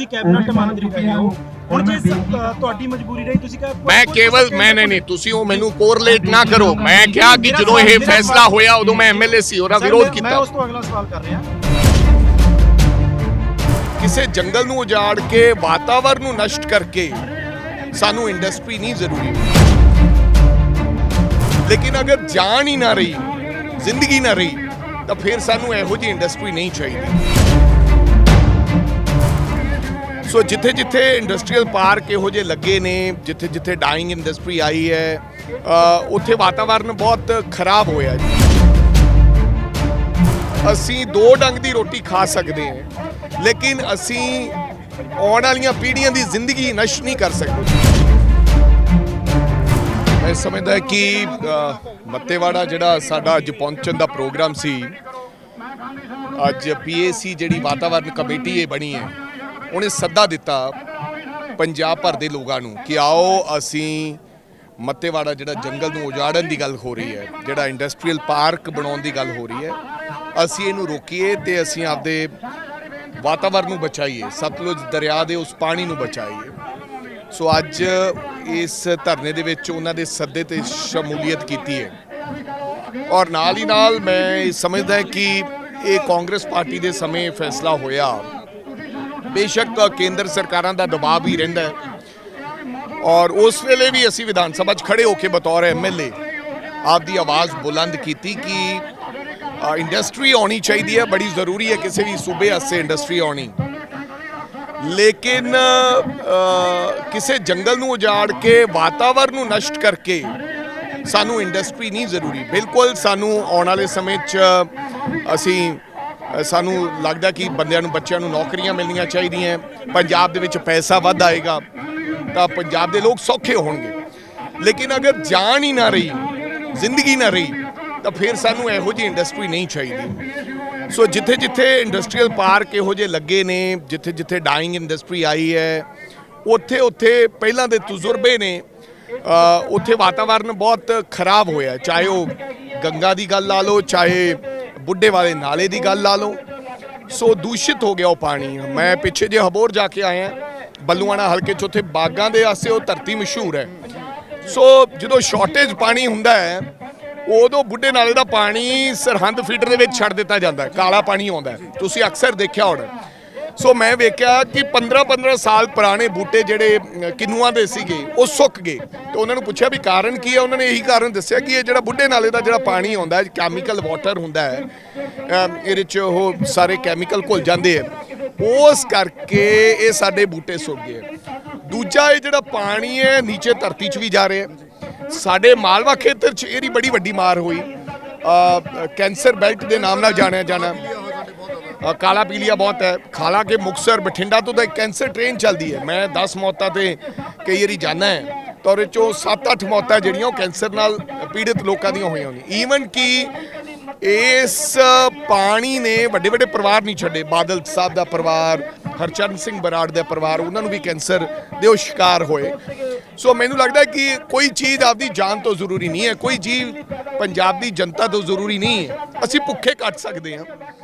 Cabinet मंत्री रहे हो ਹੁਣ ਜੇ ਤੁਹਾਡੀ ਮਜਬੂਰੀ ਰਹੀ ਤੁਸੀਂ ਕਹਾਂ ਮੈਂ ਕੇਵਲ ਮੈਂ ਨਹੀਂ ਤੁਸੀਂ ਉਹ ਮੈਨੂੰ ਕੋਰਿਲੇਟ ਨਾ ਕਰੋ। ਮੈਂ ਕਿਹਾ ਕਿ ਜਦੋਂ ਇਹ ਫੈਸਲਾ ਹੋਇਆ ਉਦੋਂ ਮੈਂ ਐਮਐਲਏ ਸੀ ਉਹਦਾ ਵਿਰੋਧ ਕੀਤਾ। ਮੈਂ ਉਸ ਤੋਂ ਅਗਲਾ ਸਵਾਲ ਕਰ ਰਿਹਾ। ਕਿਸੇ ਜੰਗਲ ਨੂੰ ਉਜਾੜ ਕੇ ਵਾਤਾਵਰਨ ਨੂੰ ਨਸ਼ਟ ਕਰਕੇ ਸਾਨੂੰ ਇੰਡਸਟਰੀ ਨਹੀਂ ਜ਼ਰੂਰੀ, ਲੇਕਿਨ ਅਗਰ ਜਾਨ ਹੀ ਨਾ ਰਹੀ, ਜ਼ਿੰਦਗੀ ਨਾ ਰਹੀ ਤਾਂ ਫਿਰ ਸਾਨੂੰ ਇਹੋ ਜਿਹੀ ਇੰਡਸਟਰੀ ਨਹੀਂ ਚਾਹੀਦੀ। ਸੋ ਜਿੱਥੇ ਜਿੱਥੇ ਇੰਡਸਟਰੀਅਲ ਪਾਰਕ ਇਹੋ ਜਿਹੇ ਲੱਗੇ ਨੇ, ਜਿੱਥੇ ਜਿੱਥੇ ਡਾਈਂਗ ਇੰਡਸਟਰੀ ਆਈ ਹੈ, ਉੱਥੇ ਵਾਤਾਵਰਨ ਬਹੁਤ ਖਰਾਬ ਹੋਇਆ ਜੀ। ਅਸੀਂ ਦੋ ਡੰਗ ਦੀ ਰੋਟੀ ਖਾ ਸਕਦੇ ਹਾਂ, ਲੇਕਿਨ ਅਸੀਂ ਆਉਣ ਵਾਲੀਆਂ ਪੀੜ੍ਹੀਆਂ ਦੀ ਜ਼ਿੰਦਗੀ ਨਸ਼ਟ ਨਹੀਂ ਕਰ ਸਕਦੇ। ਮੈਂ ਸਮਝਦਾ ਕਿ ਮੱਤੇਵਾੜਾ ਜਿਹੜਾ ਸਾਡਾ ਅੱਜ ਪਹੁੰਚਣ ਦਾ ਪ੍ਰੋਗਰਾਮ ਸੀ, ਅੱਜ ਪੀਏਸੀ ਜਿਹੜੀ ਵਾਤਾਵਰਨ ਕਮੇਟੀ ਇਹ ਬਣੀ ਹੈ, ਉਹਨੇ ਸੱਦਾ ਦਿੱਤਾ ਪੰਜਾਬ ਭਰ ਦੇ ਲੋਕਾਂ ਨੂੰ ਕਿ ਆਓ ਅਸੀਂ ਮੱਤੇਵਾੜਾ ਜਿਹੜਾ ਜੰਗਲ ਨੂੰ ਉਜਾੜਨ ਦੀ ਗੱਲ ਹੋ ਰਹੀ ਹੈ, ਜਿਹੜਾ ਇੰਡਸਟਰੀਅਲ ਪਾਰਕ ਬਣਾਉਣ ਦੀ ਗੱਲ ਹੋ ਰਹੀ ਹੈ, ਅਸੀਂ ਇਹਨੂੰ ਰੋਕੀਏ ਤੇ ਅਸੀਂ ਆਪਦੇ ਵਾਤਾਵਰਨ ਨੂੰ ਬਚਾਈਏ, ਸਤਲੁਜ ਦਰਿਆ ਦੇ ਉਸ ਪਾਣੀ ਨੂੰ ਬਚਾਈਏ। ਸੋ ਅੱਜ ਇਸ ਧਰਨੇ ਦੇ ਵਿੱਚ ਉਹਨਾਂ ਦੇ ਸੱਦੇ ਤੇ ਸ਼ਮੂਲੀਅਤ ਕੀਤੀ ਹੈ ਔਰ ਨਾਲ ਹੀ ਨਾਲ ਮੈਂ ਸਮਝਦਾ ਕਿ ਇਹ ਕਾਂਗਰਸ ਪਾਰਟੀ ਦੇ ਸਮੇਂ ਫੈਸਲਾ ਹੋਇਆ। ਬੇਸ਼ੱਕ ਕੇਂਦਰ ਸਰਕਾਰਾਂ ਦਾ ਦਬਾਅ ਵੀ ਰਹਿੰਦਾ ਹੈ ਔਰ ਉਸ ਵੇਲੇ ਵੀ ਅਸੀਂ ਵਿਧਾਨ ਸਭਾ 'ਚ ਖੜੇ ਹੋ ਕੇ ਬਤੌਰ ਐਮਐਲਏ ਆਪਦੀ ਆਵਾਜ਼ ਬੁਲੰਦ ਕੀਤੀ ਕਿ ਇੰਡਸਟਰੀ ਆਉਣੀ ਚਾਹੀਦੀ ਹੈ, ਬੜੀ ਜ਼ਰੂਰੀ ਹੈ ਕਿਸੇ ਵੀ ਸੂਬੇ ਵਾਸਤੇ ਇੰਡਸਟਰੀ ਆਉਣੀ, ਲੇਕਿਨ ਕਿਸੇ ਜੰਗਲ ਨੂੰ ਉਜਾੜ ਕੇ ਵਾਤਾਵਰਨ ਨੂੰ ਨਸ਼ਟ ਕਰਕੇ ਸਾਨੂੰ ਇੰਡਸਟਰੀ ਨਹੀਂ ਜ਼ਰੂਰੀ। ਬਿਲਕੁਲ ਸਾਨੂੰ ਆਉਣ ਵਾਲੇ ਸਮੇਂ 'ਚ ਸਾਨੂੰ ਲੱਗਦਾ ਕਿ ਬੰਦਿਆਂ ਨੂੰ, ਬੱਚਿਆਂ ਨੂੰ ਨੌਕਰੀਆਂ ਮਿਲਣੀਆਂ ਚਾਹੀਦੀਆਂ, ਪੰਜਾਬ ਦੇ ਵਿੱਚ ਪੈਸਾ ਵੱਧ ਆਏਗਾ ਤਾਂ ਪੰਜਾਬ ਦੇ ਲੋਕ ਸੌਖੇ ਹੋਣਗੇ, ਲੇਕਿਨ ਅਗਰ ਜਾਨ ਹੀ ਨਾ ਰਹੀ, ਜ਼ਿੰਦਗੀ ਨਾ ਰਹੀ ਤਾਂ ਫਿਰ ਸਾਨੂੰ ਇਹੋ ਜਿਹੀ ਇੰਡਸਟਰੀ ਨਹੀਂ ਚਾਹੀਦੀ। ਸੋ ਜਿੱਥੇ ਜਿੱਥੇ ਇੰਡਸਟਰੀਅਲ ਪਾਰਕ ਇਹੋ ਜਿਹੇ ਲੱਗੇ ਨੇ, ਜਿੱਥੇ ਜਿੱਥੇ ਡਾਈਂਗ ਇੰਡਸਟਰੀ ਆਈ ਹੈ, ਉੱਥੇ ਉੱਥੇ ਪਹਿਲਾਂ ਦੇ ਤਜਰਬੇ ਨੇ, ਉੱਥੇ ਵਾਤਾਵਰਨ ਬਹੁਤ ਖਰਾਬ ਹੋਇਆ। ਚਾਹੇ ਉਹ ਗੰਗਾ ਦੀ ਗੱਲ ਲਾ ਲਓ, ਚਾਹੇ ਬੁੱਢੇ ਵਾਲੇ ਨਾਲੇ ਦੀ ਗੱਲ ਲਾ ਲਓ। ਸੋ ਦੂਸ਼ਿਤ ਹੋ ਗਿਆ ਉਹ ਪਾਣੀ। ਮੈਂ ਪਿੱਛੇ ਜੇ ਹਬੋਰ ਜਾ ਕੇ ਆਇਆ, ਬੱਲੂਆਣਾ ਹਲਕੇ 'ਚ, ਉੱਥੇ ਬਾਗਾਂ ਦੇ ਆਸੇ ਉਹ ਧਰਤੀ ਮਸ਼ਹੂਰ ਹੈ। ਸੋ ਜਦੋਂ ਸ਼ਾਰਟੇਜ ਪਾਣੀ ਹੁੰਦਾ ਹੈ ਉਦੋਂ ਬੁੱਢੇ ਨਾਲੇ ਦਾ ਪਾਣੀ ਸਰਹੰਦ ਫੀਡਰ ਦੇ ਵਿੱਚ ਛੱਡ ਦਿੱਤਾ ਜਾਂਦਾ ਹੈ, ਕਾਲਾ ਪਾਣੀ ਆਉਂਦਾ ਹੈ, ਤੁਸੀਂ ਅਕਸਰ ਦੇਖਿਆ ਹੋਣਾ। ਸੋ ਮੈਂ ਵੇਖਿਆ ਕਿ 15-15 ਸਾਲ ਪੁਰਾਣੇ ਬੂਟੇ ਜਿਹੜੇ ਕਿੰਨੂਆਂ ਦੇ ਸੀਗੇ ਉਹ ਸੁੱਕ ਗਏ ਤੇ ਉਹਨਾਂ ਨੂੰ ਪੁੱਛਿਆ ਵੀ ਕਾਰਨ ਕੀ ਹੈ। ਉਹਨਾਂ ਨੇ ਇਹੀ ਕਾਰਨ ਦੱਸਿਆ ਕਿ ਇਹ ਜਿਹੜਾ ਬੁੱਢੇ ਨਾਲੇ ਦਾ ਜਿਹੜਾ ਪਾਣੀ ਆਉਂਦਾ, ਕੈਮੀਕਲ ਵਾਟਰ ਹੁੰਦਾ ਹੈ, ਇਹਦੇ 'ਚ ਉਹ ਸਾਰੇ ਕੈਮੀਕਲ ਘੁਲ ਜਾਂਦੇ ਆ, ਉਸ ਕਰਕੇ ਇਹ ਸਾਡੇ ਬੂਟੇ ਸੁੱਕ ਗਏ। ਦੂਜਾ, ਇਹ ਜਿਹੜਾ ਪਾਣੀ ਹੈ ਨੀਚੇ ਧਰਤੀ 'ਚ ਵੀ ਜਾ ਰਿਹਾ। ਸਾਡੇ ਮਾਲਵਾ ਖੇਤਰ 'ਚ ਇਹਦੀ ਬੜੀ ਵੱਡੀ ਮਾਰ ਹੋਈ, ਕੈਂਸਰ ਬੈਲਟ ਦੇ ਨਾਮ ਨਾਲ ਜਾਣਿਆ ਜਾਣਾ। ਕਾਲਾ ਪੀਲੀਆ ਬਹੁਤ ਹੈ। ਹਾਲਾਂਕਿ ਮੁਕਤਸਰ ਬਠਿੰਡਾ ਤੋਂ ਤਾਂ ਇੱਕ ਕੈਂਸਰ ਟ੍ਰੇਨ ਚੱਲਦੀ ਹੈ। ਮੈਂ 10 ਮੌਤਾਂ ਤੇ ਕਈ ਵਾਰੀ ਜਾਣਾ ਹੈ ਤਾਂ ਉਹਦੇ 'ਚੋਂ 7-8 ਮੌਤਾਂ ਜਿਹੜੀਆਂ ਉਹ ਕੈਂਸਰ ਨਾਲ ਪੀੜਿਤ ਲੋਕਾਂ ਦੀਆਂ ਹੋਈਆਂ ਨੇ। ਈਵਨ ਕਿ ਇਸ ਪਾਣੀ ਨੇ ਵੱਡੇ ਵੱਡੇ ਪਰਿਵਾਰ ਨਹੀਂ ਛੱਡੇ। ਬਾਦਲ ਸਾਹਿਬ ਦਾ ਪਰਿਵਾਰ, ਹਰਚਰਨ ਸਿੰਘ ਬਰਾੜ ਦਾ ਪਰਿਵਾਰ, ਉਹਨਾਂ ਨੂੰ ਵੀ ਕੈਂਸਰ ਦੇ ਉਹ ਸ਼ਿਕਾਰ ਹੋਏ। ਸੋ ਮੈਨੂੰ ਲੱਗਦਾ ਕਿ ਕੋਈ ਚੀਜ਼ ਆਪਦੀ ਜਾਨ ਤੋਂ ਜ਼ਰੂਰੀ ਨਹੀਂ ਹੈ, ਕੋਈ ਜੀਵ ਪੰਜਾਬ ਦੀ ਜਨਤਾ ਤੋਂ ਜ਼ਰੂਰੀ ਨਹੀਂ ਹੈ। ਅਸੀਂ ਭੁੱਖੇ ਕੱਟ ਸਕਦੇ ਹਾਂ,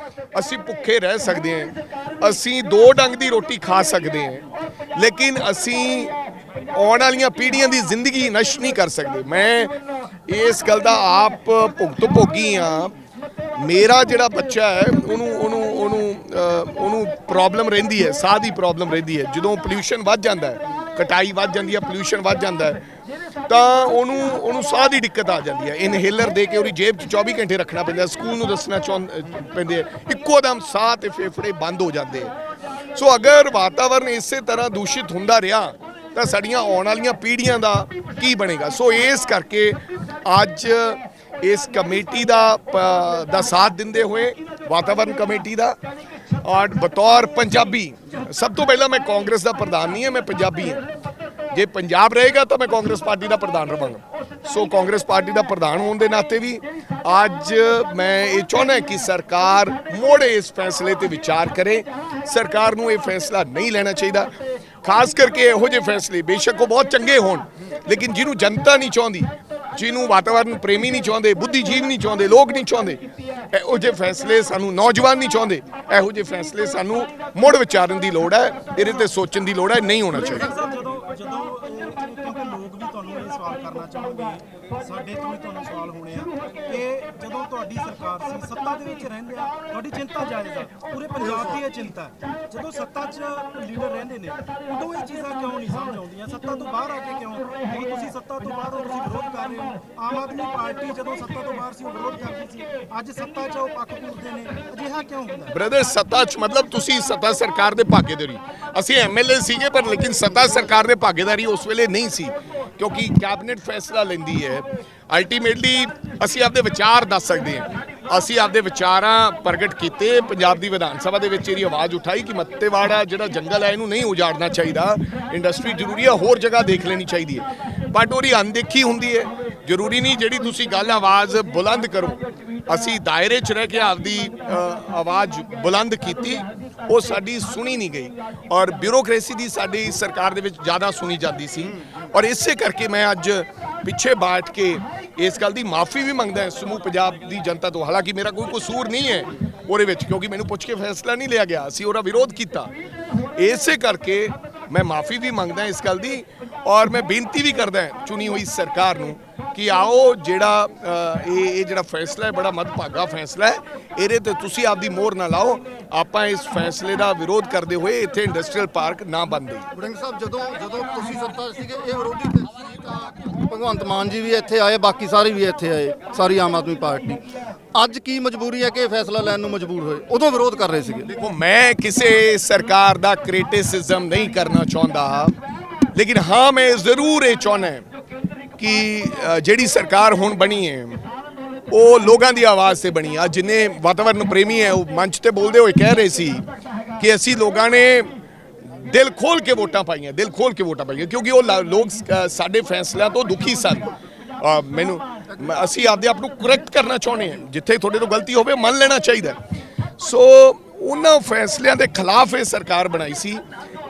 ਅਸੀਂ ਭੁੱਖੇ ਰਹਿ ਸਕਦੇ ਹਾਂ, ਅਸੀਂ ਦੋ ਡੰਗ ਦੀ ਰੋਟੀ ਖਾ ਸਕਦੇ ਹਾਂ, ਲੇਕਿਨ ਅਸੀਂ ਆਉਣ ਵਾਲੀਆਂ ਪੀੜ੍ਹੀਆਂ ਦੀ ਜ਼ਿੰਦਗੀ ਨਸ਼ਟ ਨਹੀਂ ਕਰ ਸਕਦੇ। ਮੈਂ ਇਸ ਗੱਲ ਦਾ ਆਪ ਭੁਗਤ ਭੋਗੀ ਹਾਂ। ਮੇਰਾ ਜਿਹੜਾ ਬੱਚਾ ਹੈ ਉਹਨੂੰ ਪ੍ਰੋਬਲਮ ਰਹਿੰਦੀ ਹੈ, ਸਾਹ ਦੀ ਪ੍ਰੋਬਲਮ ਰਹਿੰਦੀ ਹੈ। ਜਦੋਂ ਪੋਲਿਊਸ਼ਨ ਵੱਧ ਜਾਂਦਾ ਹੈ, ਕਟਾਈ ਵੱਧ ਜਾਂਦੀ ਹੈ, ਪੋਲਿਊਸ਼ਨ ਵੱਧ ਜਾਂਦਾ ਹੈ ਤਾਂ ਉਹਨੂੰ ਸਾਹ ਦੀ ਦਿੱਕਤ ਆ ਜਾਂਦੀ ਹੈ। ਇਨਹੇਲਰ ਦੇ ਕੇ ਉਹਦੀ ਜੇਬ 'ਚ 24 ਘੰਟੇ ਰੱਖਣਾ ਪੈਂਦਾ, ਸਕੂਲ ਨੂੰ ਦੱਸਣਾ ਪੈਂਦੇ, ਇੱਕੋ ਦਮ ਸਾਹ ਤੇ ਫੇਫੜੇ ਬੰਦ ਹੋ ਜਾਂਦੇ। ਸੋ ਅਗਰ ਵਾਤਾਵਰਨ ਇਸੇ ਤਰ੍ਹਾਂ ਦੂਸ਼ਿਤ ਹੁੰਦਾ ਰਿਹਾ ਤਾਂ ਸਾਡੀਆਂ ਆਉਣ ਵਾਲੀਆਂ ਪੀੜ੍ਹੀਆਂ ਦਾ ਕੀ ਬਣੇਗਾ। ਸੋ ਇਸ ਕਰਕੇ ਅੱਜ ਇਸ ਕਮੇਟੀ ਦਾ ਸਾਥ ਦਿੰਦੇ ਹੋਏ, ਵਾਤਾਵਰਨ ਕਮੇਟੀ ਦਾ, ਔਰ ਬਤੌਰ ਪੰਜਾਬੀ, ਸਭ ਤੋਂ ਪਹਿਲਾਂ ਮੈਂ ਕਾਂਗਰਸ ਦਾ ਪ੍ਰਧਾਨ ਨਹੀਂ ਹਾਂ, ਮੈਂ ਪੰਜਾਬੀ ਹਾਂ। ਜੇ ਪੰਜਾਬ ਰਹੇਗਾ ਤਾਂ ਮੈਂ ਕਾਂਗਰਸ ਪਾਰਟੀ ਦਾ ਪ੍ਰਧਾਨ ਰਹਾਂਗਾ। ਸੋ ਕਾਂਗਰਸ ਪਾਰਟੀ ਦਾ ਪ੍ਰਧਾਨ ਹੋਣ ਦੇ ਨਾਤੇ ਵੀ ਅੱਜ ਮੈਂ ਇਹ ਚਾਹੁੰਦਾ ਕਿ ਸਰਕਾਰ ਮੁੜ ਇਸ ਫੈਸਲੇ ਤੇ ਵਿਚਾਰ ਕਰੇ। ਸਰਕਾਰ ਨੂੰ ਇਹ ਫੈਸਲਾ ਨਹੀਂ ਲੈਣਾ ਚਾਹੀਦਾ। ਖਾਸ ਕਰਕੇ ਇਹੋ ਜਿਹੇ ਫੈਸਲੇ ਬੇਸ਼ੱਕ ਉਹ ਬਹੁਤ ਚੰਗੇ ਹੋਣ, ਲੇਕਿਨ ਜਿਹਨੂੰ ਜਨਤਾ ਨਹੀਂ ਚਾਹੁੰਦੀ, ਜਿਹਨੂੰ ਵਾਤਾਵਰਨ ਪ੍ਰੇਮੀ ਨਹੀਂ ਚਾਹੁੰਦੇ, ਬੁੱਧੀਜੀਵ ਨਹੀਂ ਚਾਹੁੰਦੇ, ਲੋਕ ਨਹੀਂ ਚਾਹੁੰਦੇ, ਇਹੋ ਜਿਹੇ ਫੈਸਲੇ ਸਾਨੂੰ ਨੌਜਵਾਨ ਨਹੀਂ ਚਾਹੁੰਦੇ, ਇਹੋ ਜਿਹੇ ਫੈਸਲੇ ਸਾਨੂੰ ਮੁੜ ਵਿਚਾਰਨ ਦੀ ਲੋੜ ਹੈ, ਇਹਦੇ ਤੇ ਸੋਚਣ ਦੀ ਲੋੜ ਹੈ, ਨਹੀਂ ਹੋਣਾ ਚਾਹੀਦਾ। ਕਿਉਂਕਿ ਲੋਕ ਵੀ ਤੁਹਾਨੂੰ ਇਹ ਸਵਾਲ ਕਰਨਾ ਚਾਹੁੰਦੇ, ਸਾਡੇ ਤੋਂ ਵੀ ਤੁਹਾਨੂੰ ਸਵਾਲ ਹੋਣੇ ਆ ਕਿ ਜਦੋਂ ਤੁਹਾਡੀ ਸਰਕਾਰ ਸੀ, ਸੱਤਾ ਦੇ ਵਿੱਚ ਰਹਿੰਦੇ ਆ, ਤੁਹਾਡੀ ਚਿੰਤਾ ਜਾਇਜ਼ ਆ, ਪੂਰੇ ਪੰਜਾਬ ਦੀ ਇਹ ਚਿੰਤਾ ਹੈ। ਜਦੋਂ ਸੱਤਾ 'ਚ ਲੀਡਰ ਰਹਿੰਦੇ ਨੇ ਉਦੋਂ ਇਹ ਚੀਜ਼ਾਂ ਕਿਉਂ ਨਹੀਂ ਸਮਝ ਆਉਂਦੀਆਂ? ਸੱਤਾ ਤੋਂ ਬਾਹਰ ਆ ਕੇ ਕਿਉਂ? ਹੁਣ ਤੁਸੀਂ ਸੱਤਾ ਤੋਂ ਬਾਹਰ ਹੋ, ਤੁਸੀਂ ਵਿਰੋਧ ਕਰ ਰਹੇ ਹੋ। ਆਮ ਆਦਮੀ ਪਾਰਟੀ ਜਦੋਂ ਸੱਤਾ ਤੋਂ ਬਾਹਰ ਸੀ ਉਹ ਵਿਰੋਧ ਕਰਦੀ ਸੀ, ਅੱਜ ਸੱਤਾ 'ਚ ਉਹ ਪੱਖ ਪੂਰਦੇ ਨੇ, ਅਜਿਹਾ ਕਿਉਂ ਹੁੰਦਾ? ਬ੍ਰਦਰ, ਸੱਤਾ 'ਚ ਮਤਲਬ ਤੁਸੀਂ ਸੱਤਾ ਸਰਕਾਰ ਦੇ ਭਾਗੀਦਾਰੀ, ਅਸੀਂ ਐਮਐਲਏ ਸੀਗੇ ਪਰ ਲੇਕਿਨ ਸੱਤਾ ਸਰਕਾਰ ਦੇ ਭਾਗੀਦਾਰੀ ਉਸ ਵੇਲੇ ਨਹੀਂ ਸੀ, ਕਿਉਂਕਿ ਕੈਬਨਿਟ ਫੈਸਲਾ ਲੈਂਦੀ ਹੈ। ਅਲਟੀਮੇਟਲੀ ਅਸੀਂ ਆਪਦੇ ਵਿਚਾਰ ਦੱਸ ਸਕਦੇ ਹਾਂ, ਅਸੀਂ ਆਪਦੇ ਵਿਚਾਰਾਂ ਪ੍ਰਗਟ ਕੀਤੇ, ਪੰਜਾਬ ਦੀ ਵਿਧਾਨ ਸਭਾ ਦੇ ਵਿੱਚ ਇਹਦੀ ਆਵਾਜ਼ ਉਠਾਈ ਕਿ ਮੱਤੇਵਾੜਾ ਜਿਹੜਾ ਜੰਗਲ ਹੈ ਇਹਨੂੰ ਨਹੀਂ ਉਜਾੜਨਾ ਚਾਹੀਦਾ, ਇੰਡਸਟਰੀ ਜ਼ਰੂਰੀ ਹੈ, ਹੋਰ ਜਗ੍ਹਾ ਦੇਖ ਲੈਣੀ ਚਾਹੀਦੀ ਹੈ। ਬਟ ਉਹਦੀ ਅਣਦੇਖੀ ਹੁੰਦੀ ਹੈ। ਜ਼ਰੂਰੀ ਨਹੀਂ ਜਿਹੜੀ ਤੁਸੀਂ ਗੱਲ ਆਵਾਜ਼ ਬੁਲੰਦ ਕਰੋ, ਅਸੀਂ ਦਾਇਰੇ 'ਚ ਰਹਿ ਕੇ ਆਪਦੀ ਆਵਾਜ਼ ਬੁਲੰਦ ਕੀਤੀ, ਉਹ ਸਾਡੀ ਸੁਣੀ ਨਹੀਂ ਗਈ ਔਰ ਬਿਊਰੋਕ੍ਰੇਸੀ ਦੀ ਸਾਡੀ ਸਰਕਾਰ ਦੇ ਵਿੱਚ ਜ਼ਿਆਦਾ ਸੁਣੀ ਜਾਂਦੀ ਸੀ। ਔਰ ਇਸੇ ਕਰਕੇ ਮੈਂ ਅੱਜ ਪਿੱਛੇ ਬੈਠ ਕੇ ਇਸ ਗੱਲ ਦੀ ਮਾਫੀ ਵੀ ਮੰਗਦਾ ਸਮੂਹ ਪੰਜਾਬ ਦੀ ਜਨਤਾ ਤੋਂ। ਹਾਲਾਂਕਿ ਮੇਰਾ ਕੋਈ ਕਸੂਰ ਨਹੀਂ ਹੈ ਉਹਦੇ ਵਿੱਚ, ਕਿਉਂਕਿ ਮੈਨੂੰ ਪੁੱਛ ਕੇ ਫੈਸਲਾ ਨਹੀਂ ਲਿਆ ਗਿਆ, ਅਸੀਂ ਉਹਦਾ ਵਿਰੋਧ ਕੀਤਾ। ਇਸੇ ਕਰਕੇ ਮੈਂ ਮਾਫੀ ਵੀ ਮੰਗਦਾ ਇਸ ਗੱਲ ਦੀ ਔਰ ਮੈਂ ਬੇਨਤੀ ਵੀ ਕਰਦਾ ਚੁਣੀ ਹੋਈ ਸਰਕਾਰ ਨੂੰ ਕਿ ਆਓ ਜਿਹੜਾ ਇਹ ਜਿਹੜਾ ਫੈਸਲਾ ਹੈ ਬੜਾ ਮੱਦਭਾਗਾ ਫੈਸਲਾ ਹੈ, ਇਹਦੇ ਤੇ ਤੁਸੀਂ ਆਪਦੀ ਮੋਹਰ ਨਾ ਲਾਓ। ਆਪਾਂ ਇਸ ਫੈਸਲੇ ਦਾ ਵਿਰੋਧ ਕਰਦੇ ਹੋਏ ਇੱਥੇ ਇੰਡਸਟਰੀਅਲ ਪਾਰਕ ਨਾ ਬਣ ਦੇ। ਵੜਿੰਗ ਸਾਹਿਬ, ਜਦੋਂ ਤੁਸੀਂ ਸੱਤਾ ਸੀਗੇ ਇਹ ਵਿਰੋਧੀ ਧਿਰ ਸੀ ਤਾਂ ਭਗਵੰਤ ਮਾਨ ਜੀ ਵੀ ਇੱਥੇ ਆਏ, ਬਾਕੀ ਸਾਰੇ ਵੀ ਇੱਥੇ ਆਏ, ਸਾਰੀ ਆਮ ਆਦਮੀ ਪਾਰਟੀ। ਅੱਜ ਕੀ ਮਜਬੂਰੀ ਹੈ ਕਿ ਇਹ ਫੈਸਲਾ ਲੈਣ ਨੂੰ ਮਜਬੂਰ ਹੋਏ? ਉਦੋਂ ਵਿਰੋਧ ਕਰ ਰਹੇ ਸੀਗੇ। ਦੇਖੋ, ਮੈਂ ਕਿਸੇ ਸਰਕਾਰ ਦਾ ਕ੍ਰਿਟਿਸਿਜ਼ਮ ਨਹੀਂ ਕਰਨਾ ਚਾਹੁੰਦਾ, ਲੇਕਿਨ ਹਾਂ ਮੈਂ ਜ਼ਰੂਰ ਇਹ ਚਾਹੁੰਦਾ ਕਿ ਜਿਹੜੀ ਸਰਕਾਰ ਹੁਣ ਬਣੀ ਹੈ ਉਹ ਲੋਕਾਂ ਦੀ ਆਵਾਜ਼ ਤੇ ਬਣੀ ਆ। ਜਿੰਨੇ ਵਾਤਾਵਰਨ ਪ੍ਰੇਮੀ ਹੈ ਉਹ ਮੰਚ ਤੇ ਬੋਲਦੇ ਹੋਏ ਕਹਿ ਰਹੇ ਸੀ ਕਿ ਅਸੀਂ ਲੋਕਾਂ ਨੇ ਦਿਲ ਖੋਲ ਕੇ ਵੋਟਾਂ ਪਾਈਆਂ, ਦਿਲ ਖੋਲ ਕੇ ਵੋਟਾਂ ਪਾਈਆਂ, ਕਿਉਂਕਿ ਉਹ ਲੋਕ ਸਾਡੇ ਫੈਸਲਿਆਂ ਤੋਂ ਦੁਖੀ ਸਨ। ਅਸੀਂ ਆਪਦੇ ਆਪ ਨੂੰ ਕਰੈਕਟ ਕਰਨਾ ਚਾਹੁੰਦੇ ਹਾਂ, ਜਿੱਥੇ ਤੁਹਾਡੇ ਤੋਂ ਗਲਤੀ ਹੋਵੇ ਮੰਨ ਲੈਣਾ ਚਾਹੀਦਾ। ਸੋ ਉਹਨਾਂ ਫੈਸਲਿਆਂ ਦੇ ਖਿਲਾਫ ਇਹ ਸਰਕਾਰ ਬਣਾਈ ਸੀ।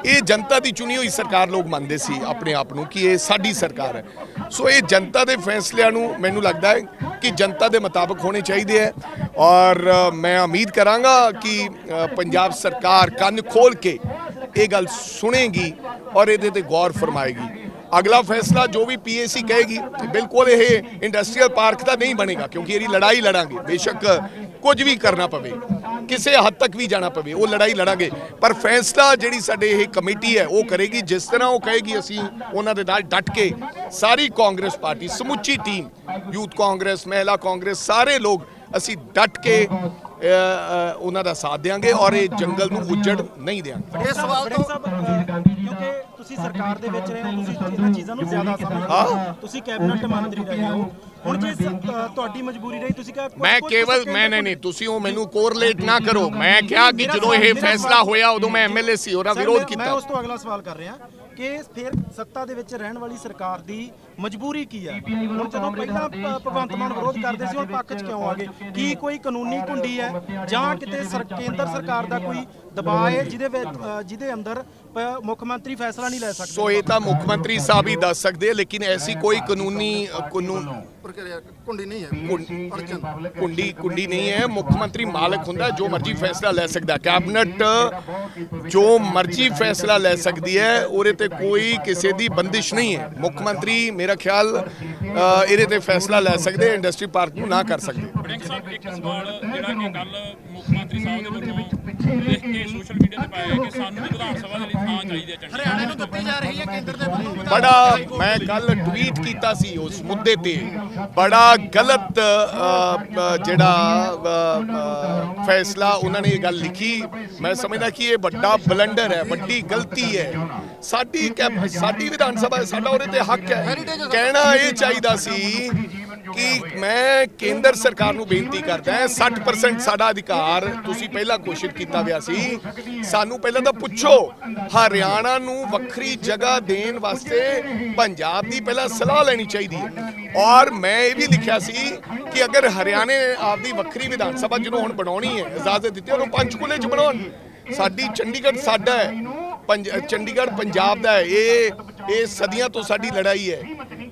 ਇਹ ਜਨਤਾ ਦੀ ਚੁਣੀ ਹੋਈ ਸਰਕਾਰ ਲੋਕ ਮੰਨਦੇ ਸੀ ਆਪਣੇ ਆਪ ਨੂੰ ਕਿ ਇਹ ਸਾਡੀ ਸਰਕਾਰ ਹੈ। ਸੋ ਇਹ ਜਨਤਾ ਦੇ ਫੈਸਲਿਆਂ ਨੂੰ ਮੈਨੂੰ ਲੱਗਦਾ ਹੈ ਕਿ ਜਨਤਾ ਦੇ ਮੁਤਾਬਕ ਹੋਣੇ ਚਾਹੀਦੇ ਹੈ ਔਰ ਮੈਂ ਉਮੀਦ ਕਰਾਂਗਾ ਕਿ ਪੰਜਾਬ ਸਰਕਾਰ ਕੰਨ ਖੋਲ ਕੇ ਇਹ ਗੱਲ ਸੁਣੇਗੀ ਔਰ ਇਹਦੇ ਤੇ ਗੌਰ ਫਰਮਾਏਗੀ। ਅਗਲਾ ਫੈਸਲਾ ਜੋ ਵੀ ਪੀਏਸੀ ਕਹੇਗੀ, ਬਿਲਕੁਲ ਇਹ ਇੰਡਸਟਰੀਅਲ ਪਾਰਕ ਤਾਂ ਨਹੀਂ ਬਣੇਗਾ, ਕਿਉਂਕਿ ਇਹਦੀ ਲੜਾਈ ਲੜਾਂਗੇ। ਬੇਸ਼ੱਕ ਕੁਝ ਵੀ ਕਰਨਾ ਪਵੇ, ਕਿਸੇ ਹੱਦ ਤੱਕ ਵੀ ਜਾਣਾ ਪਵੇ, ਉਹ ਲੜਾਈ ਲੜਾਂਗੇ, ਪਰ ਫੈਸਲਾ ਜਿਹੜੀ ਸਾਡੇ ਇਹ ਕਮੇਟੀ ਹੈ ਉਹ ਕਰੇਗੀ। ਜਿਸ ਤਰ੍ਹਾਂ ਉਹ ਕਹੇਗੀ ਅਸੀਂ ਉਹਨਾਂ ਦੇ ਨਾਲ ਡਟ ਕੇ ਸਾਰੀ ਕਾਂਗਰਸ ਪਾਰਟੀ, ਸਮੁੱਚੀ ਟੀਮ, ਯੂਥ ਕਾਂਗਰਸ, ਮਹਿਲਾ ਕਾਂਗਰਸ, ਸਾਰੇ ਲੋਕ ਅਸੀਂ ਡਟ ਕੇ ਉਹਨਾਂ ਦਾ ਸਾਥ ਦੇਵਾਂਗੇ ਔਰ ਇਹ ਜੰਗਲ ਨੂੰ ਉੱਜੜ ਨਹੀਂ ਦੇਵਾਂਗੇ। ਇਸ ਸਵਾਲ ਤੋਂ ਕਿਉਂਕਿ ਤੁਸੀਂ ਸਰਕਾਰ ਦੇ ਵਿੱਚ ਰਹੇ ਹੋ, ਤੁਸੀਂ ਇਹਨਾਂ ਚੀਜ਼ਾਂ ਨੂੰ ਜ਼ਿਆਦਾ ਸਮਝਦੇ ਹੋ, ਤੁਸੀਂ ਕੈਬਨਿਟ ਮੰਤਰੀ ਰਹੇ ਹੋ। ਹੁਣ ਜੇ ਤੁਹਾਡੀ ਮਜਬੂਰੀ ਰਹੀ, ਤੁਸੀਂ ਕਿਹਾ ਮੈਂ ਕੇਵਲ ਨਹੀਂ ਤੁਸੀਂ ਉਹ ਮੈਨੂੰ ਕੋਰਿਲੇਟ ਨਾ ਕਰੋ। ਮੈਂ ਕਿਹਾ ਕਿ ਜਦੋਂ ਇਹ ਫੈਸਲਾ ਹੋਇਆ ਉਦੋਂ ਮੈਂ ਐਮਐਲਏ ਸੀ, ਉਹਦਾ ਵਿਰੋਧ ਕੀਤਾ। ਮੈਂ ਉਸ ਤੋਂ ਅਗਲਾ ਸਵਾਲ ਕਰ ਰਿਹਾ ਕਿ ਫਿਰ ਸੱਤਾ ਦੇ ਵਿੱਚ ਰਹਿਣ ਵਾਲੀ ਸਰਕਾਰ ਦੀ ਮਜਬੂਰੀ ਕੀ ਹੈ? ਹੁਣ ਜਦੋਂ ਪਹਿਲਾਂ ਭਗਵੰਤ ਮਾਨ ਵਿਰੋਧ ਕਰਦੇ ਸੀ, ਹੁਣ ਪੱਖ 'ਚ ਕਿਉਂ ਆ ਗਏ? ਕੀ ਕੋਈ ਕਾਨੂੰਨੀ ਕੁੰਡੀ ਹੈ ਜਾਂ ਕਿਤੇ ਕੇਂਦਰ ਸਰਕਾਰ ਦਾ ਕੋਈ ਦਬਾਅ ਹੈ ਜਿਹਦੇ ਅੰਦਰ ਮੁੱਖ ਮੰਤਰੀ ਫੈਸਲਾ ਨਹੀਂ ਲੈ ਸਕਦੇ? ਸੋ ਇਹ ਤਾਂ ਮੁੱਖ ਮੰਤਰੀ ਸਾਹਿਬ ਹੀ ਦੱਸ ਸਕਦੇ, ਲੇਕਿਨ ਐਸੀ ਕੋਈ ਕਾਨੂੰਨ ਪ੍ਰਕਿਰਿਆ ਕੁੰਡੀ ਨਹੀਂ ਹੈ, ਕੁੰਡੀ ਨਹੀਂ ਹੈ। ਮੁੱਖ ਮੰਤਰੀ ਮਾਲਕ ਹੁੰਦਾ, ਜੋ ਮਰਜ਼ੀ ਫੈਸਲਾ ਲੈ ਸਕਦਾ। ਕੈਬਨਿਟ ਜੋ ਮਰਜ਼ੀ ਫੈਸਲਾ ਲੈ ਸਕਦੀ ਹੈ, ਉਹਦੇ ਤੇ ਕੋਈ ਕਿਸੇ ਦੀ ਬੰਦਿਸ਼ ਨਹੀਂ ਹੈ। ਮੁੱਖ ਮੰਤਰੀ ਮੇਰਾ ਖਿਆਲ ਇਹਦੇ ਤੇ ਫੈਸਲਾ ਲੈ ਸਕਦੇ, ਇੰਡਸਟਰੀ ਪਾਰਕ ਨੂੰ ਨਾ ਕਰ ਸਕਦੇ। ਵੜਿੰਗ ਸਾਹਿਬ, ਇੱਕ ਸਵਾਲ ਜਿਹੜਾ ਕਿ ਕੱਲ ਮੁੱਖ ਮੰਤਰੀ ਸਾਹਿਬ ਦੇ ਵੱਲੋਂ ਲਿਖ ਕੇ ਸੋਸ਼ਲ ਮੀਡੀਆ ਤੇ ਪਾਇਆ ਕਿ ਸਾਨੂੰ ਵਿਧਾਨ ਸਭਾ ਦੇ ਲਈ ਥਾਂ ਚਾਹੀਦੀ ਹੈ ਚੰਡੀਗੜ੍ਹ। ਹਰਿਆਣੇ ਨੂੰ ਦਿੱਤੀ ਜਾ ਰਹੀ ਹੈ ਕੇਂਦਰ ਦੇ ਵੱਲੋਂ। ਬੜਾ ਮੈਂ ਕੱਲ ਟਵੀਟ ਕੀਤਾ ਸੀ ਉਸ ਮੁੱਦੇ ਤੇ, ਬੜਾ ਗਲਤ ਜਿਹੜਾ ਫੈਸਲਾ ਉਹਨਾਂ ਨੇ ਇਹ ਗੱਲ ਲਿਖੀ। ਮੈਂ ਸਮਝਦਾ ਕਿ ਇਹ ਵੱਡਾ ਬਲੰਡਰ ਹੈ, ਵੱਡੀ ਗਲਤੀ ਹੈ। ਸਾਡੀ ਵਿਧਾਨ ਸਭਾ, ਸਾਡਾ ਉਹਦੇ ਤੇ ਹੱਕ ਹੈ। ਕਹਿਣਾ ਇਹ ਚਾਹੀਦਾ ਸੀ ਕਿ ਮੈਂ ਕੇਂਦਰ ਸਰਕਾਰ ਨੂੰ ਬੇਨਤੀ ਕਰਦਾ 60% ਸਾਡਾ ਅਧਿਕਾਰ ਤੁਸੀਂ ਪਹਿਲਾਂ ਘੋਸ਼ਿਤ ਕੀਤਾ ਗਿਆ ਸੀ। ਸਾਨੂੰ ਪਹਿਲਾਂ ਤਾਂ ਪੁੱਛੋ, ਹਰਿਆਣਾ ਨੂੰ ਵੱਖਰੀ ਜਗ੍ਹਾ ਦੇਣ ਵਾਸਤੇ ਪੰਜਾਬ ਦੀ ਪਹਿਲਾਂ ਸਲਾਹ ਲੈਣੀ ਚਾਹੀਦੀ ਹੈ। ਔਰ ਮੈਂ ਇਹ ਵੀ ਲਿਖਿਆ ਸੀ ਕਿ ਅਗਰ ਹਰਿਆਣੇ ਆਪਦੀ ਵੱਖਰੀ ਵਿਧਾਨ ਸਭਾ ਜਿਹਨੂੰ ਹੁਣ ਬਣਾਉਣੀ ਹੈ, ਇਜਾਜ਼ਤ ਦਿੱਤੀ, ਉਹਨੂੰ ਪੰਚਕੂਲੇ 'ਚ ਬਣਾਉਣ। ਸਾਡੀ ਚੰਡੀਗੜ੍ਹ ਸਾਡਾ ਹੈ, ਚੰਡੀਗੜ੍ਹ ਪੰਜਾਬ ਦਾ ਹੈ। ਇਹ ਸਦੀਆਂ ਤੋਂ ਸਾਡੀ ਲੜਾਈ ਹੈ।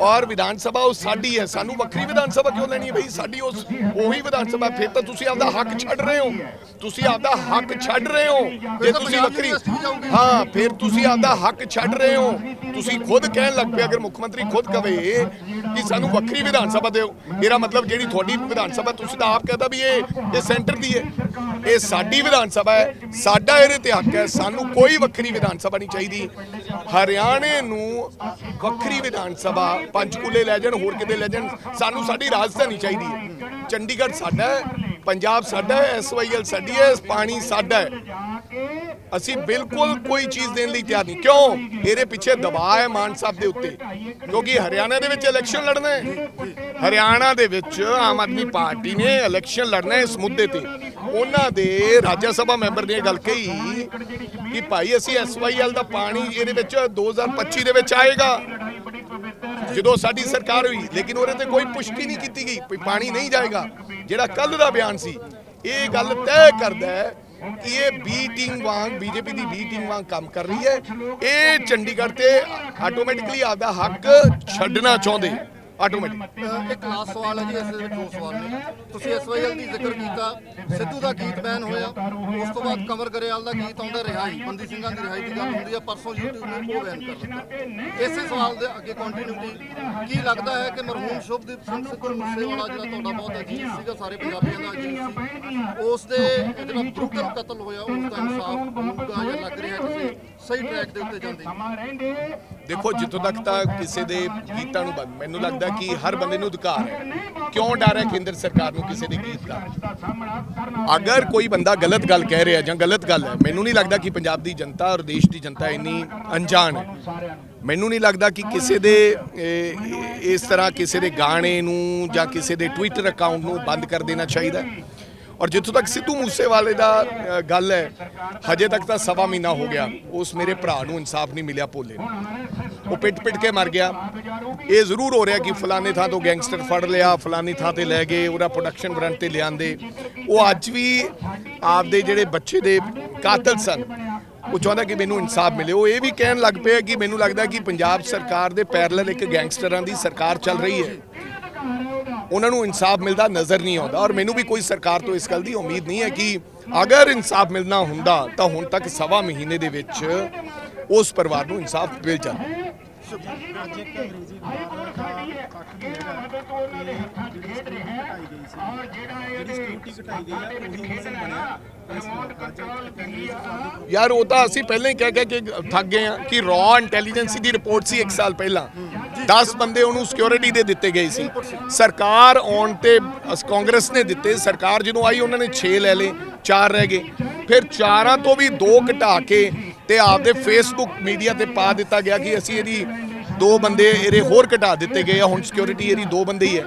ਔਰ ਵਿਧਾਨ ਸਭਾ ਉਹ ਸਾਡੀ ਹੈ, ਸਾਨੂੰ ਵੱਖਰੀ ਵਿਧਾਨ ਸਭਾ ਕਿਉਂ ਲੈਣੀ ਹੈ ਬਈ? ਸਾਡੀ ਉਸ ਉਹੀ ਵਿਧਾਨ ਸਭਾ। ਫਿਰ ਤਾਂ ਤੁਸੀਂ ਆਪਦਾ ਹੱਕ ਛੱਡ ਰਹੇ ਹੋ, ਤੁਸੀਂ ਆਪਦਾ ਹੱਕ ਛੱਡ ਰਹੇ ਹੋ। ਜੇ ਤੁਸੀਂ ਵੱਖਰੀ, ਹਾਂ ਫਿਰ ਤੁਸੀਂ ਆਪਦਾ ਹੱਕ ਛੱਡ ਰਹੇ ਹੋ। ਤੁਸੀਂ ਖੁਦ ਕਹਿਣ ਲੱਗ ਪਏ, ਅਗਰ ਮੁੱਖ ਮੰਤਰੀ ਖੁਦ ਕਵੇ ਕਿ ਸਾਨੂੰ ਵੱਖਰੀ ਵਿਧਾਨ ਸਭਾ ਦਿਓ, ਇਹਦਾ ਮਤਲਬ ਜਿਹੜੀ ਤੁਹਾਡੀ ਵਿਧਾਨ ਸਭਾ, ਤੁਸੀਂ ਤਾਂ ਆਪ ਕਹਿੰਦਾ ਵੀ ਇਹ ਸੈਂਟਰ ਦੀ ਹੈ, ਇਹ ਸਾਡੀ ਵਿਧਾਨ ਸਭਾ ਹੈ, ਸਾਡਾ ਇਹਦੇ ਤੇ ਹੱਕ ਹੈ। ਸਾਨੂੰ ਕੋਈ ਵੱਖਰੀ ਵਿਧਾਨ ਸਭਾ ਨਹੀਂ ਚਾਹੀਦੀ। ਹਰਿਆਣੇ ਨੂੰ ਵੱਖਰੀ ਵਿਧਾਨ ਸਭਾ ਪੰਚਕੂਲੇ ਲੈ ਜਾਣ, ਹੋਰ ਕਿਤੇ ਲੈ ਜਾਣ, ਸਾਨੂੰ ਸਾਡੀ ਰਾਜਧਾਨੀ ਚਾਹੀਦੀ ਹੈ। ਚੰਡੀਗੜ੍ਹ ਸਾਡਾ ਹੈ, ਪੰਜਾਬ ਸਾਡਾ ਹੈ, SYL ਸਾਡੀ ਹੈ, ਪਾਣੀ ਸਾਡਾ ਹੈ। ਅਸੀਂ ਬਿਲਕੁਲ ਕੋਈ ਚੀਜ਼ ਦੇਣ ਲਈ ਤਿਆਰ ਨਹੀਂ। ਕਿਉਂ? ਇਹਦੇ ਪਿੱਛੇ ਦਬਾਅ ਹੈ ਮਾਨ ਸਾਹਿਬ ਦੇ ਉੱਤੇ, ਕਿਉਂਕਿ ਹਰਿਆਣਾ ਦੇ ਵਿੱਚ ਇਲੈਕਸ਼ਨ ਲੜਨਾ ਹੈ। ਹਰਿਆਣਾ ਦੇ ਵਿੱਚ ਆਮ ਆਦਮੀ ਪਾਰਟੀ ਨੇ ਇਲੈਕਸ਼ਨ ਲੜਨਾ ਹੈ ਇਸ ਮੁੱਦੇ ਤੇ। ਉਹਨਾਂ ਦੇ ਰਾਜ ਸਭਾ ਮੈਂਬਰ ਨੇ ਇਹ ਗੱਲ ਕਹੀ ਕਿ ਭਾਈ ਅਸੀਂ SYL ਦਾ ਪਾਣੀ ਇਹਦੇ ਵਿੱਚ 2025 ਦੇ ਵਿੱਚ ਆਏਗਾ, ਜਦੋਂ ਸਾਡੀ ਸਰਕਾਰ ਹੋਈ, ਲੇਕਿਨ ਉਹਦੇ ਤੇ ਕੋਈ ਪੁਸ਼ਟੀ ਨਹੀਂ ਕੀਤੀ ਗਈ, ਕੋਈ ਪਾਣੀ ਨਹੀਂ ਜਾਏਗਾ। ਜਿਹੜਾ ਕੱਲ ਦਾ ਬਿਆਨ ਸੀ, ਇਹ ਗੱਲ ਤੈਅ ਕਰਦਾ ਹੈ ਕਿ ਇਹ ਬੀ ਟੀਮ ਵਾਂਗ, ਬੀਜੇਪੀ ਦੀ ਬੀ ਟੀਮ ਵਾਂਗ ਕੰਮ ਕਰ ਰਹੀ ਹੈ। ਇਹ ਚੰਡੀਗੜ੍ਹ ਤੇ ਆਟੋਮੈਟਿਕਲੀ ਆਪਦਾ ਹੱਕ ਛੱਡਣਾ ਚਾਹੁੰਦੇ ਆਟੋਮੈਟਿਕ। ਇੱਕ ਲਾਸਟ ਸਵਾਲ ਹੈ ਜੀ, ਇਸ ਦੇ ਵਿੱਚ ਦੋ ਸਵਾਲ ਨੇ। ਤੁਸੀਂ SYL ਦੀ ਜ਼ਿਕਰ ਕੀਤਾ, ਸਿੱਧੂ ਦਾ ਗੀਤ ਬੈਨ ਹੋਇਆ, ਉਸ ਤੋਂ ਬਾਅਦ ਕੰਵਰ ਗਰੇਵਾਲ ਦਾ ਗੀਤ ਆਉਂਦਾ, ਰਿਹਾਈ, ਬੰਦੀ ਸਿੰਘਾਂ ਦੀ ਰਿਹਾਈ ਦੀ ਗੱਲ ਹੁੰਦੀ ਹੈ, ਪਰਸੋਂ YouTube ਨੇ ਉਹ ਬੈਨ ਕਰ ਦਿੱਤਾ। ਇਸੇ ਸਵਾਲ ਦੇ ਅੱਗੇ ਕੰਟੀਨਿਊਟੀ, ਕੀ ਲੱਗਦਾ ਹੈ ਕਿ ਮਰਹੂਮ ਸ਼ੁਭਦੀਪ ਸਿੰਘ ਸਿੱਧੂ ਮੂਸੇਵਾਲਾ ਜਿਹੜਾ ਤੁਹਾਡਾ ਬਹੁਤ ਅਜੀਜ਼ ਸੀਗਾ, ਸਾਰੇ ਪੰਜਾਬੀਆਂ ਦਾ ਅਜੀਜ਼ ਸੀ, ਉਸ ਦੇ ਜਿਹੜਾ ਬਰੂਟਲ ਕਤਲ ਹੋਇਆ, ਉਸ ਦਾ ਇਨਸਾਫ ਹੋਊਗਾ ਜਾਂ ਲੱਗ ਰਿਹਾ ਤੁਸੀਂ ਸਹੀ ਟਰੈਕ ਦੇ ਉੱਤੇ ਜਾਂਦੇ? ਦੇਖੋ, ਜਿੱਥੋਂ ਤੱਕ ਤਾਂ ਕਿਸੇ ਦੇ ਗੀਤਾਂ ਨੂੰ ਮੈਨੂੰ ਲੱਗਦਾ ਕਿ ਹਰ ਬੰਦੇ ਨੂੰ ਅਧਿਕਾਰ ਹੈ। ਕਿਉਂ ਡਰ ਹੈ ਕੇਂਦਰ ਸਰਕਾਰ ਨੂੰ ਕਿਸੇ ਦੇ ਗੀਤ ਦਾ? ਅਗਰ ਕੋਈ ਬੰਦਾ ਗਲਤ ਗੱਲ ਕਹਿ ਰਿਹਾ ਜਾਂ ਗਲਤ ਗੱਲ ਹੈ, ਮੈਨੂੰ ਨਹੀਂ ਲੱਗਦਾ ਕਿ ਪੰਜਾਬ ਦੀ ਜਨਤਾ ਔਰ ਦੇਸ਼ ਦੀ ਜਨਤਾ ਇੰਨੀ ਅਣਜਾਣ ਹੈ। ਮੈਨੂੰ ਨਹੀਂ ਲੱਗਦਾ ਕਿ ਕਿਸੇ ਦੇ ਇਸ ਤਰ੍ਹਾਂ ਕਿਸੇ ਦੇ ਗਾਣੇ ਨੂੰ ਜਾਂ ਕਿਸੇ ਦੇ ਟਵਿੱਟਰ ਅਕਾਊਂਟ ਨੂੰ ਬੰਦ ਕਰ ਦੇਣਾ ਚਾਹੀਦਾ। ਔਰ ਜਿੱਥੋਂ ਤੱਕ ਸਿੱਧੂ ਮੂਸੇਵਾਲੇ ਦਾ ਗੱਲ ਹੈ, ਹਜੇ ਤੱਕ ਤਾਂ ਸਵਾ ਮਹੀਨਾ ਹੋ ਗਿਆ, ਉਸ ਮੇਰੇ ਭਰਾ ਨੂੰ ਇਨਸਾਫ ਨਹੀਂ ਮਿਲਿਆ, ਭੋਲੇ ਨੂੰ। ਉਹ ਪਿੱਟ ਕੇ ਮਰ ਗਿਆ। ਇਹ ਜ਼ਰੂਰ ਹੋ ਰਿਹਾ ਕਿ ਫਲਾਣੇ ਥਾਂ ਤੋਂ ਗੈਂਗਸਟਰ ਫੜ ਲਿਆ, ਫਲਾਣੀ ਥਾਂ ਤੇ ਲੈ ਗਏ, ਉਹਦਾ ਪ੍ਰੋਡਕਸ਼ਨ ਬ੍ਰਾਂਡ ਤੇ ਲਿਆਂਦੇ। ਉਹ ਅੱਜ ਵੀ ਆਪਦੇ ਜਿਹੜੇ ਬੱਚੇ ਦੇ ਕਾਤਲ ਸਨ, ਉਹ ਚਾਹੁੰਦਾ ਕਿ ਮੈਨੂੰ ਇਨਸਾਫ ਮਿਲੇ। ਉਹ ਇਹ ਵੀ ਕਹਿਣ ਲੱਗ ਪਿਆ ਕਿ ਮੈਨੂੰ ਲੱਗਦਾ ਕਿ ਪੰਜਾਬ ਸਰਕਾਰ ਦੇ ਪੈਰਲਲ ਇੱਕ ਗੈਂਗਸਟਰਾਂ ਦੀ ਸਰਕਾਰ ਚੱਲ ਰਹੀ ਹੈ, ਉਹਨਾਂ ਨੂੰ ਇਨਸਾਫ ਮਿਲਦਾ ਨਜ਼ਰ ਨਹੀਂ ਆਉਂਦਾ। ਔਰ ਮੈਨੂੰ ਵੀ ਕੋਈ ਸਰਕਾਰ ਤੋਂ ਇਸ ਗੱਲ ਦੀ ਉਮੀਦ ਨਹੀਂ ਹੈ ਕਿ ਅਗਰ ਇਨਸਾਫ ਮਿਲਣਾ ਹੁੰਦਾ ਤਾਂ ਹੁਣ ਤੱਕ ਸਵਾ ਮਹੀਨੇ ਦੇ ਵਿੱਚ ਉਸ ਪਰਿਵਾਰ ਨੂੰ ਇਨਸਾਫ ਮਿਲ ਜਾਂਦਾ। ਅੱਜ ਇੱਕ ਅੰਗਰੇਜ਼ੀ ਅਖਬਾਰ ਦਾ ਤੱਕ ਵੀ ਹੈਗਾ ਕਿ ਜਿਹੜੀ ਸਿਕਿਉਰਿਟੀ ਘਟਾਈ ਗਈ ਸੀ, ਜਿਹੜੀ ਸਿਕਿਉਰਿਟੀ ਘਟਾਈ ਗਈ ਹੈ, ਉਹੀ ਰੀਜ਼ਨ ਬਣਿਆ ਇਸ ਮੌਕਾ। ਅੱਜ ਇੱਕ ਅੰਗਰੇਜ਼ੀ ਅਖਬਾਰ ਦੀ ਯਾਰ ਉਹ ਤਾਂ ਅਸੀਂ ਪਹਿਲਾਂ ਹੀ ਕਹਿ ਕੇ ਥੱਕ ਗਏ ਹਾਂ ਕਿ ਰॉ ਇੰਟੈਲੀਜੈਂਸ ਦੀ ਰਿਪੋਰਟ ਸੀ 1 ਸਾਲ ਪਹਿਲਾਂ, 10 ਬੰਦੇ ਉਹਨੂੰ ਸਿਕਿਉਰਿਟੀ ਦੇ ਦਿੱਤੇ ਗਏ ਸੀ। ਸਰਕਾਰ ਆਉਣ ਤੇ ਕਾਂਗਰਸ ਨੇ ਦਿੱਤੇ, ਸਰਕਾਰ ਜਦੋਂ ਆਈ ਉਹਨਾਂ ਨੇ 6 ਲੈ ਲਏ, 4 ਰਹਿ ਗਏ। ਫਿਰ 4 ਤੋਂ ਵੀ 2 ਘਟਾ ਕੇ ਤੇ ਆਪਦੇ ਫੇਸਬੁੱਕ ਮੀਡੀਆ ਤੇ ਪਾ ਦਿੱਤਾ ਗਿਆ ਕਿ ਅਸੀਂ ਇਹਦੀ 2 ਬੰਦੇ ਇਹਦੇ ਹੋਰ ਘਟਾ ਦਿੱਤੇ ਗਏ ਆ, ਹੁਣ ਸਿਕਿਉਰਿਟੀ ਇਹਦੀ 2 ਬੰਦੇ ਹੀ ਹੈ।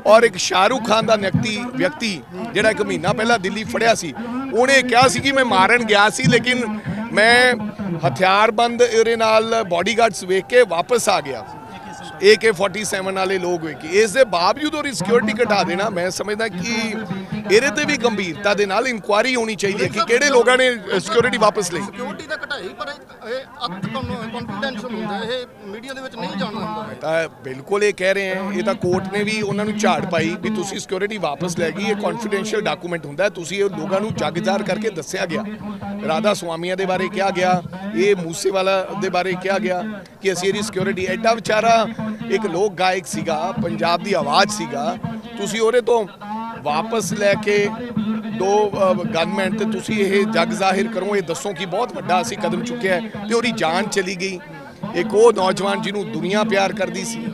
ਔਰ ਇੱਕ ਸ਼ਾਹਰੁਖ ਖਾਨ ਦਾ ਵਿਅਕਤੀ ਜਿਹੜਾ 1 ਮਹੀਨਾ ਪਹਿਲਾਂ ਦਿੱਲੀ ਫੜਿਆ ਸੀ, ਉਹਨੇ ਕਿਹਾ ਸੀ ਕਿ ਮੈਂ ਮਾਰਨ ਗਿਆ ਸੀ, ਲੇਕਿਨ ਮੈਂ ਹਥਿਆਰਬੰਦ ਇਹਦੇ ਨਾਲ ਬਾਡੀਗਾਰਡਸ ਵੇਖ ਕੇ ਵਾਪਸ ਆ ਗਿਆ। AK-47 ਵਾਲੇ ਲੋਕ ਵੇਖੇ। ਇਸ ਦੇ ਬਾਵਜੂਦ ਉਹਦੀ ਸਿਕਿਉਰਿਟੀ ਘਟਾ ਦੇਣਾ, ਮੈਂ ਸਮਝਦਾ ਕਿ ਇਹਦੇ ਤੇ ਵੀ ਗੰਭੀਰਤਾ ਦੇ ਨਾਲ ਇਨਕੁਆਇਰੀ ਹੋਣੀ ਚਾਹੀਦੀ ਹੈ ਕਿ ਕਿਹੜੇ ਲੋਕਾਂ ਨੇ ਸਿਕਿਉਰਿਟੀ ਵਾਪਸ ਲਈ। ਸਿਕਿਉਰਿਟੀ ਤਾਂ ਘਟਾਈ, ਪਰ ਇਹ ਅੱਤ ਕੰਫੀਡੈਂਸ਼ੀਅਲ ਹੁੰਦਾ, ਇਹ ਮੀਡੀਆ ਦੇ ਵਿੱਚ ਨਹੀਂ ਜਾਣਦਾ ਹੁੰਦਾ। ਤਾਂ ਬਿਲਕੁਲ ਇਹ ਕਹਿ ਰਹੇ ਆ, ਇਹ ਤਾਂ ਕੋਰਟ ਨੇ ਵੀ ਉਹਨਾਂ ਨੂੰ ਝਾੜ ਪਾਈ ਵੀ ਤੁਸੀਂ ਸਿਕਿਉਰਿਟੀ ਵਾਪਸ ਲੈ ਗਈ, ਇਹ ਕੌਨਫੀਡੈਂਸ਼ੀਅਲ ਡਾਕੂਮੈਂਟ ਹੁੰਦਾ, ਤੁਸੀਂ ਇਹ ਲੋਕਾਂ ਨੂੰ ਜਗਜ਼ਾਰ ਕਰਕੇ ਦੱਸਿਆ ਗਿਆ। ਰਾਧਾ ਸੁਆਮੀਆਂ ਦੇ ਬਾਰੇ ਕਿਹਾ ਗਿਆ, ਇਹ ਮੂਸੇਵਾਲਾ ਦੇ ਬਾਰੇ ਕਿਹਾ ਗਿਆ ਕਿ ਅਸੀਂ ਇਹਦੀ ਸਿਕਿਉਰਿਟੀ। ਐਡਾ ਵਿਚਾਰਾ ਇੱਕ ਲੋਕ ਗਾਇਕ ਸੀਗਾ, ਪੰਜਾਬ ਦੀ ਆਵਾਜ਼ ਸੀਗਾ, ਤੁਸੀਂ ਉਹਦੇ ਤੋਂ ਵਾਪਸ ਲੈ ਕੇ 2 ਗਨਮੈਨ ਤੇ ਤੁਸੀਂ ਇਹ ਜਗ ਜ਼ਾਹਿਰ ਕਰੋ, ਇਹ ਦੱਸੋ ਕਿ ਬਹੁਤ ਵੱਡਾ ਅਸੀਂ ਕਦਮ ਚੁੱਕਿਆ ਤੇ ਉਹਦੀ ਜਾਨ ਚਲੀ ਗਈ। ਇੱਕ ਉਹ ਨੌਜਵਾਨ ਜਿਹਨੂੰ ਦੁਨੀਆ ਪਿਆਰ ਕਰਦੀ ਸੀ,